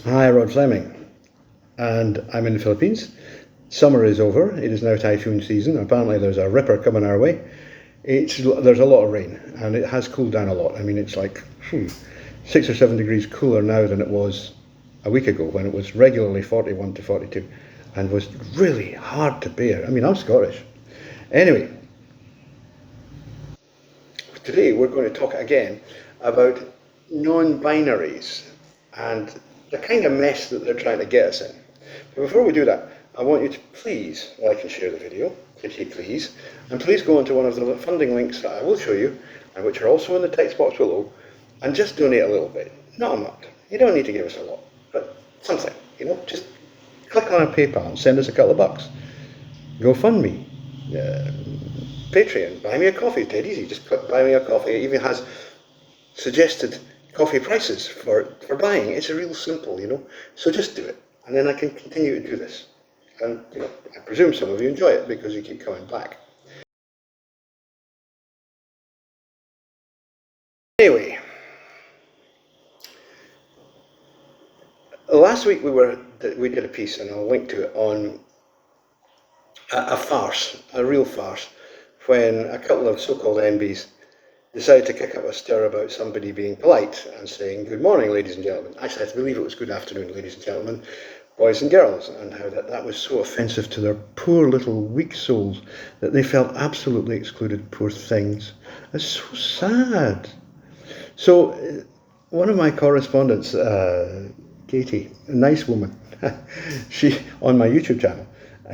Hi, Rod Fleming, and I'm in the Philippines. Summer is over. It is now typhoon season. Apparently there's a ripper coming our way. There's a lot of rain, and it has cooled down a lot. I mean, it's like 6 or 7 degrees cooler now than it was a week ago, when it was regularly 41 to 42 and was really hard to bear. I mean, I'm Scottish. Anyway, today we're going to talk again about non-binaries and the kind of mess that they're trying to get us in. But before we do that, I want you to please like and share the video, if you please, and please go into one of the funding links that I will show you, and which are also in the text box below, and just donate a little bit. Not a lot. You don't need to give us a lot, but something, just click on our PayPal and send us a couple of bucks. GoFundMe, Patreon, buy me a coffee, dead easy, just click buy me a coffee. It even has suggested coffee prices for buying. It's real simple, so just do it, and then I can continue to do this. And I presume some of you enjoy it because you keep coming back. Anyway, last week we did a piece, and I'll link to it, on a farce, a real farce, when a couple of so-called Enbies decided to kick up a stir about somebody being polite and saying, "Good morning, ladies and gentlemen." Actually, I believe it was "Good afternoon, ladies and gentlemen, boys and girls," and how that was so offensive to their poor little weak souls that they felt absolutely excluded, poor things. It's so sad. So one of my correspondents, Katie, a nice woman, she on my YouTube channel,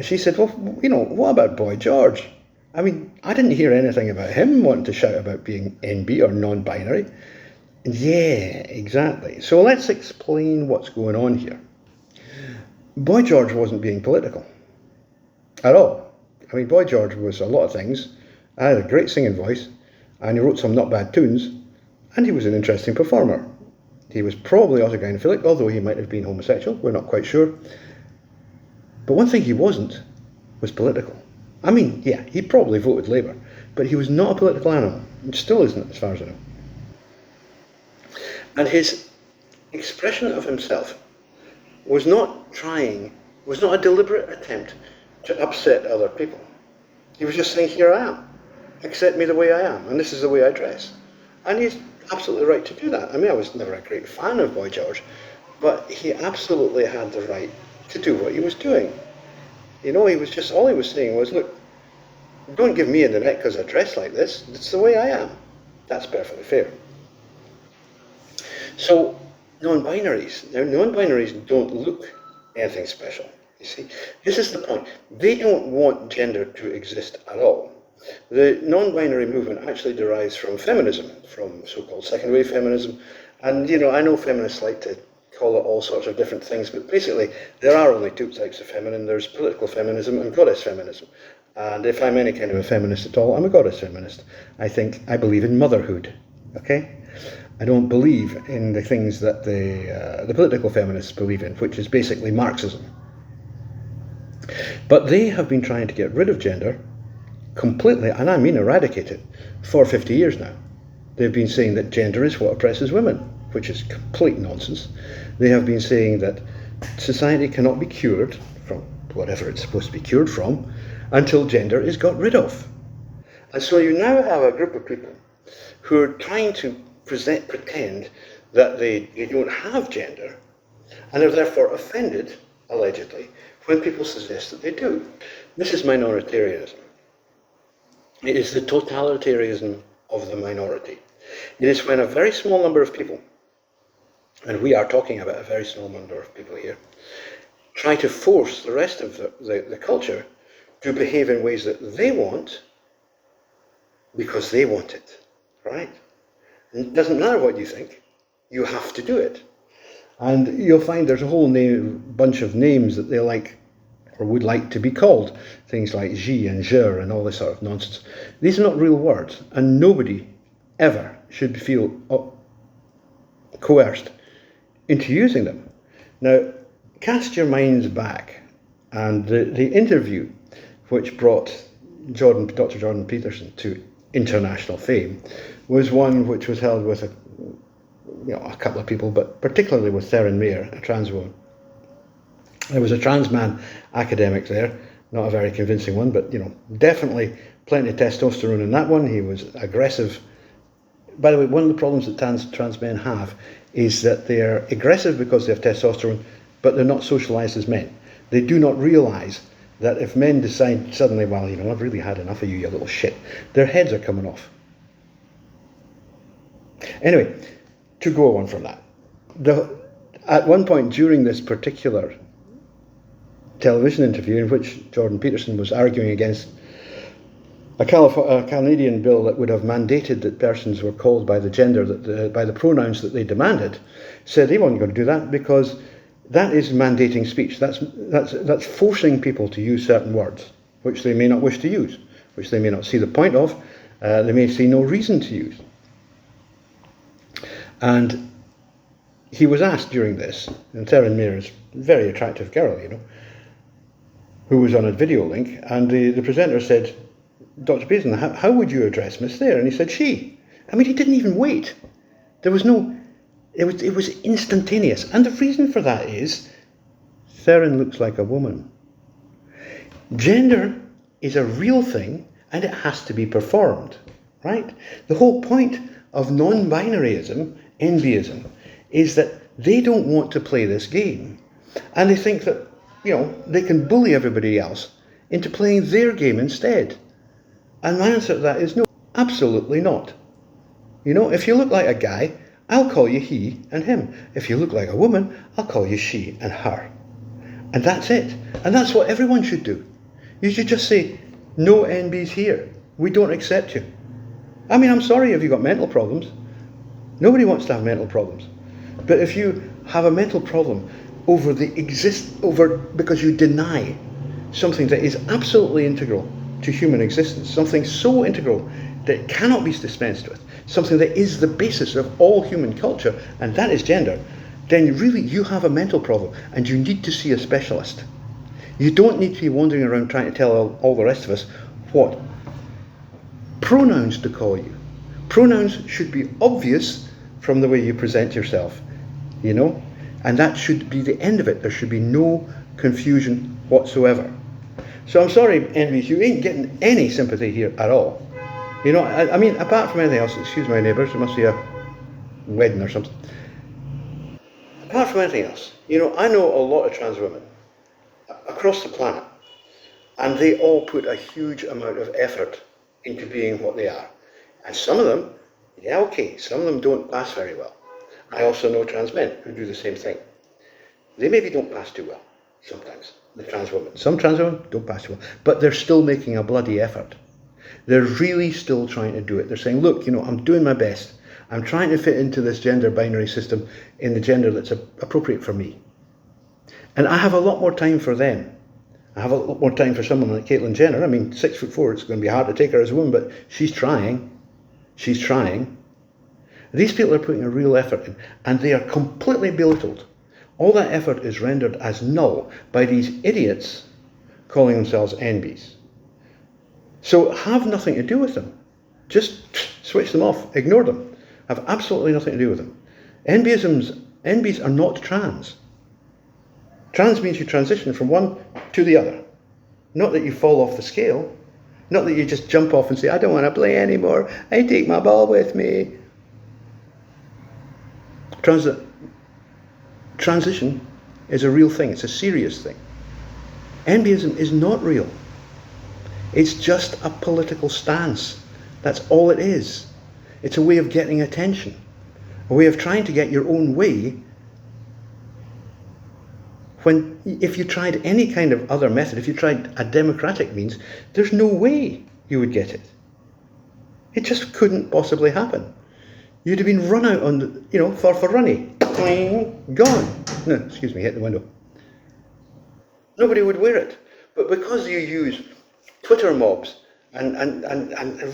she said, "Well, what about Boy George? I mean, I didn't hear anything about him wanting to shout about being NB or non-binary." Yeah, exactly. So let's explain what's going on here. Boy George wasn't being political at all. I mean, Boy George was a lot of things. I had a great singing voice, and he wrote some not bad tunes, and he was an interesting performer. He was probably autogynephilic, although he might have been homosexual, we're not quite sure. But one thing he wasn't was political. I mean, yeah, he probably voted Labour, but he was not a political animal. It still isn't, as far as I know. And his expression of himself was not a deliberate attempt to upset other people. He was just saying, "Here I am. Accept me the way I am, and this is the way I dress." And he's absolutely right to do that. I mean, I was never a great fan of Boy George, but he absolutely had the right to do what he was doing. All he was saying was, "Look, don't give me in the neck because I dress like this. It's the way I am." That's perfectly fair. So, non-binaries. Now, non-binaries don't look anything special, you see. This is the point. They don't want gender to exist at all. The non-binary movement actually derives from feminism, from so-called second-wave feminism. And, I know feminists like to call it all sorts of different things, but basically there are only two types of feminine. There's political feminism and goddess feminism. And if I'm any kind of a feminist at all, I'm a goddess feminist. I believe in motherhood, okay? I don't believe in the things that the political feminists believe in, which is basically Marxism. But they have been trying to get rid of gender completely, and I mean eradicate it, for 50 years now. They've been saying that gender is what oppresses women, which is complete nonsense. They have been saying that society cannot be cured from whatever it's supposed to be cured from until gender is got rid of. And so you now have a group of people who are trying to pretend that they don't have gender, and are therefore offended, allegedly, when people suggest that they do. This is minoritarianism. It is the totalitarianism of the minority. It is when a very small number of people, and we are talking about a very small number of people here, try to force the rest of the culture to behave in ways that they want because they want it, right? And it doesn't matter what you think, you have to do it. And you'll find there's a whole bunch of names that they like or would like to be called. Things like je and je and all this sort of nonsense. These are not real words, and nobody ever should feel coerced into using them. Now, cast your minds back, and the interview which brought Dr. Jordan Peterson to international fame, was one which was held with a couple of people, but particularly with Theron Mayer, a trans woman. There was a trans man academic there, not a very convincing one, but definitely plenty of testosterone in that one. He was aggressive. By the way, one of the problems that trans men have is that they're aggressive because they have testosterone, but they're not socialized as men. They do not realize that if men decide suddenly, well, I've really had enough of you, you little shit, their heads are coming off. Anyway, to go on from that, at one point during this particular television interview in which Jordan Peterson was arguing against a Canadian bill that would have mandated that persons were called by the gender, by the pronouns that they demanded, said he wasn't going to do that because that is mandating speech. That's forcing people to use certain words which they may not wish to use, which they may not see the point of, they may see no reason to use. And he was asked during this, and Theron Mayer is a very attractive girl, who was on a video link, and the presenter said, Dr. Peterson, how would you address Miss Thayer? And he said, she. I mean, he didn't even wait. There was no, it was instantaneous. And the reason for that is, Theron looks like a woman. Gender is a real thing, and it has to be performed, right? The whole point of non-binaryism, Enbiism, is that they don't want to play this game. And they think that, they can bully everybody else into playing their game instead. And my answer to that is no, absolutely not. If you look like a guy, I'll call you he and him. If you look like a woman, I'll call you she and her. And that's it. And that's what everyone should do. You should just say, no Enbies here. We don't accept you. I mean, I'm sorry if you've got mental problems. Nobody wants to have mental problems. But if you have a mental problem because you deny something that is absolutely integral to human existence, something so integral that it cannot be dispensed with, something that is the basis of all human culture, and that is gender, then really you have a mental problem and you need to see a specialist. You don't need to be wandering around trying to tell all the rest of us what pronouns to call you. Pronouns should be obvious from the way you present yourself, and that should be the end of it. There should be no confusion whatsoever. So I'm sorry, Enbies, you ain't getting any sympathy here at all. I mean, apart from anything else, excuse my neighbours, there must be a wedding or something. Apart from anything else, I know a lot of trans women across the planet, and they all put a huge amount of effort into being what they are. And some of them, some of them don't pass very well. I also know trans men who do the same thing. They maybe don't pass too well, sometimes, the trans women. Some trans women don't pass too well, but they're still making a bloody effort. They're really still trying to do it. They're saying, look, I'm doing my best. I'm trying to fit into this gender binary system in the gender that's appropriate for me. And I have a lot more time for them. I have a lot more time for someone like Caitlyn Jenner. I mean, 6'4", it's going to be hard to take her as a woman, but she's trying. She's trying. These people are putting a real effort in, and they are completely belittled. All that effort is rendered as null by these idiots calling themselves Enbies. So have nothing to do with them. Just switch them off, ignore them. Have absolutely nothing to do with them. Enbies are not trans. Trans means you transition from one to the other. Not that you fall off the scale. Not that you just jump off and say, I don't want to play anymore. I take my ball with me. Transition is a real thing. It's a serious thing. Enbiism is not real. It's just a political stance. That's all it is. It's a way of getting attention. A way of trying to get your own way when, if you tried any kind of other method, if you tried a democratic means, there's no way you would get it. It just couldn't possibly happen. You'd have been run out on, for runny. Gone. No, excuse me, hit the window. Nobody would wear it. But because you use Twitter mobs and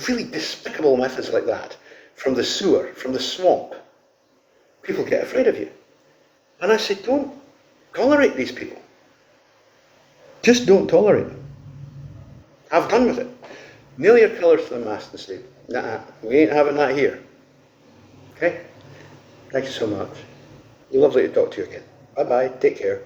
really despicable methods like that, from the sewer, from the swamp, people get afraid of you. And I say, don't tolerate these people. Just don't tolerate them. Have done with it. Nail your colours to the mast and say, nah, we ain't having that here. Okay? Thank you so much. Lovely to talk to you again. Bye bye. Take care.